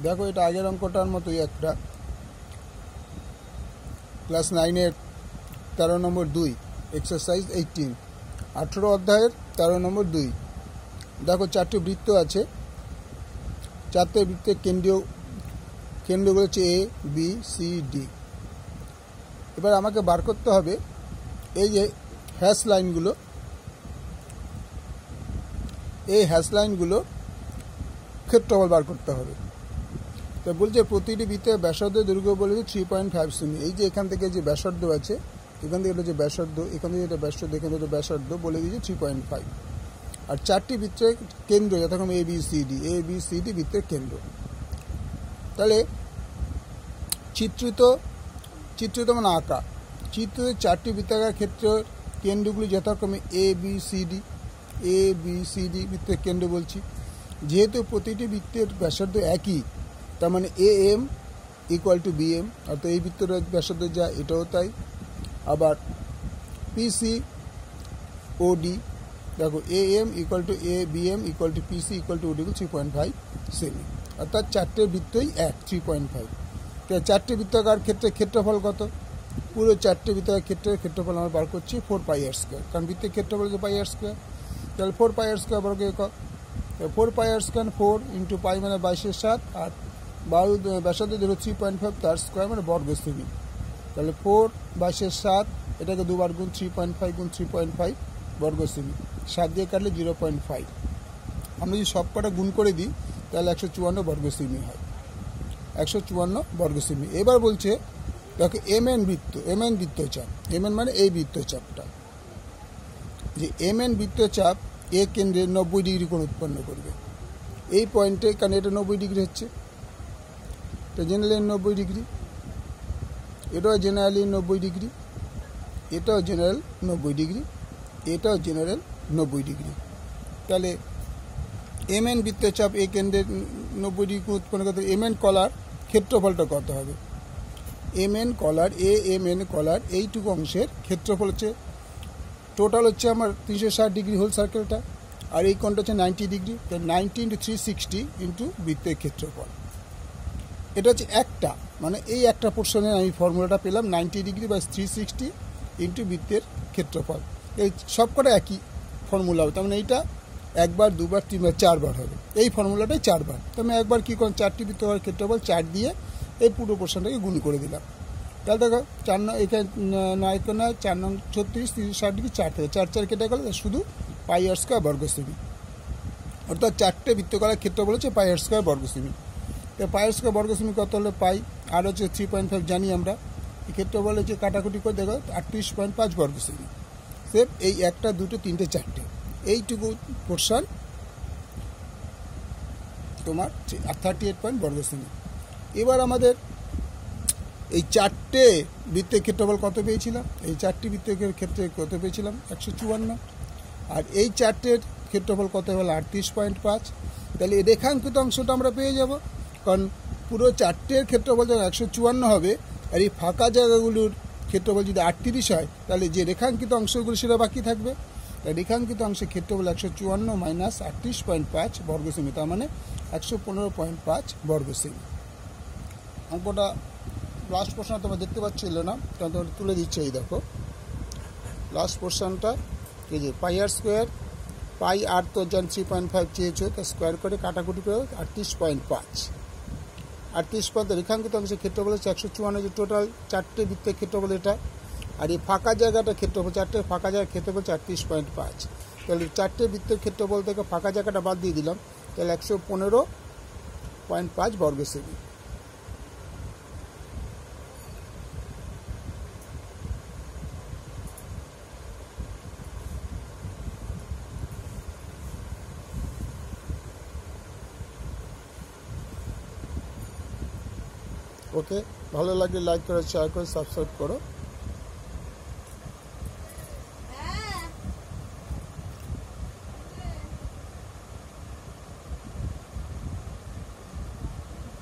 দেখো এটা আগের অঙ্কটার মতোই একটা ক্লাস 9-এর 13 নম্বর 2 এক্সারসাইজ 18 18 অধ্যায়ের 13 নম্বর 2। দেখো 4টি বৃত্ত আছে, 4টে বৃত্তের কেন্দ্রগুলো হচ্ছে এ বি সি ডি। এবার আমাকে বার করতে হবে এই যে হ্যাশ লাইনগুলো, এই হ্যাশ লাইনগুলো ক্ষেত্রফল বার করতে হবে। তো বলছে প্রতিটি বৃত্তের ব্যাসার্ধ দৈর্ঘ্য বলে 3.5 সেমি। এই যে এখান থেকে যে ব্যাসার্ধ আছে, এখান থেকে এটা যে ব্যাসার্ধ, এখান থেকে এটা ব্যাসার্ধ, এখান থেকে ব্যাসার্ধ বলে দিয়েছে 3.5। আর 4টি বৃত্তের কেন্দ্র যথাক্রম A B C D, A B C D বৃত্তের কেন্দ্র। তাহলে চিত্রিত মানে আঁকা, চিত্রিত 4টি বৃত্তাকার ক্ষেত্রের কেন্দ্রগুলি যথাক্রমে A B C D, A B C D বৃত্তের কেন্দ্র বলছি। যেহেতু প্রতিটি বৃত্তের ব্যাসার্ধ একই, তার মানে A M equal to B M, অর্থাৎ এই বৃত্তের ব্যাসার্ধ যা এটাও তাই। আবার পিসি ও ডি, দেখো A M equal to A B M equal to PC equal to O D 3.5 সেমি, অর্থাৎ 4টে বৃত্তই এক 3.5। তো 4টে বৃত্তাকার ক্ষেত্রে ক্ষেত্রফল কত? পুরো 4টে বৃত্তাকার ক্ষেত্রের ক্ষেত্রফল আমরা বার করছি 4πr², কারণ বৃত্তের ক্ষেত্রফল হচ্ছে πr²। তাহলে 4πr² বর্গ একক, 4πr² 4 ইন্টু পাই মানে 22/7, আর বায়ু ব্যাসার্ধ ধরো 3.5 তার স্কোয়ার মানে বর্গ সেমি। তাহলে 4/7, এটাকে দুবার গুণ 3.5 গুণ 3.5 বর্গ সেমি, 7 দিয়ে কাটলে 0.5। আমরা যদি সব কটা গুণ করে দিই তাহলে 154 বর্গ সেমি হয়, 154 বর্গ সেমি। এবার বলছে দেখো এম এন বৃত্তচাপ, এম এন মানে এই বৃত্তচাপটা, যে এম এন বৃত্তচাপ এ কেন্দ্রে 90 ডিগ্রি কোণ উৎপন্ন করবে এই পয়েন্টে, কারণ এটা 90 ডিগ্রি হচ্ছে, এটা জেনারেল 90 ডিগ্রি, এটাও জেনারেল 90 ডিগ্রি, এটাও জেনারেল 90 ডিগ্রি, এটাও জেনারেল 90 ডিগ্রি। তাহলে এম এন বৃত্তচাপ এ কেন্দ্রের 90 ডিগ্রি কোণ উৎপন্ন করতে এম এন কলার ক্ষেত্রফলটা কত হবে? এম এন কলার, এ এম এন কলার এইটুকু অংশের ক্ষেত্রফল হচ্ছে, টোটাল হচ্ছে আমার 360 ডিগ্রি হোল সার্কেলটা, আর এই কোণটা হচ্ছে 90 ডিগ্রি। তো 90 ইন্টু 360 ইন্টু বৃত্তের ক্ষেত্রফল, এটা হচ্ছে একটা, মানে এই একটা পোর্শনে আমি ফর্মুলাটা পেলাম 90 ডিগ্রি বা 360 ইন্টু বৃত্তের ক্ষেত্রফল। এই সবকটা একই ফর্মুলা হবে, তার মানে এইটা একবার, দুবার, তিনবার, 4বার হবে। এই ফর্মুলাটাই 4বার। তো আমি একবার কী করলাম, 4টি বৃত্তের ক্ষেত্রফল 4 দিয়ে এই পুরো পোর্শনটাকে গুণ করে দিলাম। তাহলে দেখো 4 এখানে 9 9 4 9 36 360 ডিগ্রি, 4 থেকে 4 4 কেটে গেল, শুধু πr² বর্গ সেমি, অর্থাৎ 4টে বৃত্তকারের ক্ষেত্রফল হচ্ছে πr² বর্গ সেমি। তো πr² বর্গ সেমি কত হলো পাই, আর হচ্ছে 3.5 জানি আমরা, এই ক্ষেত্রফল হচ্ছে কাটাকুটি করে দেখো 38.5 বর্গ সেমি। সেম এই 1টা 2টো 3টে 4টে এইটুকু পোর্শন তোমার 38 বর্গ সেমি। এবার আমাদের এই 4টে বৃত্তের ক্ষেত্রফল কত পেয়েছিলাম? এই 4টি বৃত্তের ক্ষেত্রে কত পেয়েছিলাম? 154। আর এই 4টের ক্ষেত্রফল কত হলো? 38.5। তাহলে এই রেখাঙ্কিত অংশটা আমরা পেয়ে যাব, কারণ পুরো 4টের ক্ষেত্রফল যখন 154 হবে, আর এই ফাঁকা জায়গাগুলোর ক্ষেত্রফল যদি 38 হয়, তাহলে যে রেখাঙ্কিত অংশগুলো সেটা বাকি থাকবে। তাই রেখাঙ্কিত অংশের ক্ষেত্রফল 154 মাইনাস 38.5 বর্গ সেমি, তার মানে 115.5 বর্গ সেমি। অঙ্কটা লাস্ট পোর্শনটা তোমরা দেখতে পাচ্ছিল না, কারণ তোমরা তুলে দিচ্ছে। এই দেখো লাস্ট পোর্শনটা, এই যে πr², পাই আর তো জান 3.5 চেয়েছো, তা স্কোয়ার করে কাটাকুটি করে 38.5 রেখাঙ্কিত অংশের ক্ষেত্রফল হচ্ছে 154, যে টোটাল 4টে বৃত্তের ক্ষেত্রফল এটা। আর এই ফাঁকা জায়গাটা ক্ষেত্রফল, 4টে ফাঁকা জায়গার ক্ষেত্রফল 38.5। তাহলে 4টে বৃত্তের ক্ষেত্রফল থেকে ফাঁকা জায়গাটা বাদ দিয়ে দিলাম, তাহলে 115.5 বর্গ সেমি। ওকে, ভালো লাগলে লাইক করো, শেয়ার করো, সাবস্ক্রাইব করো।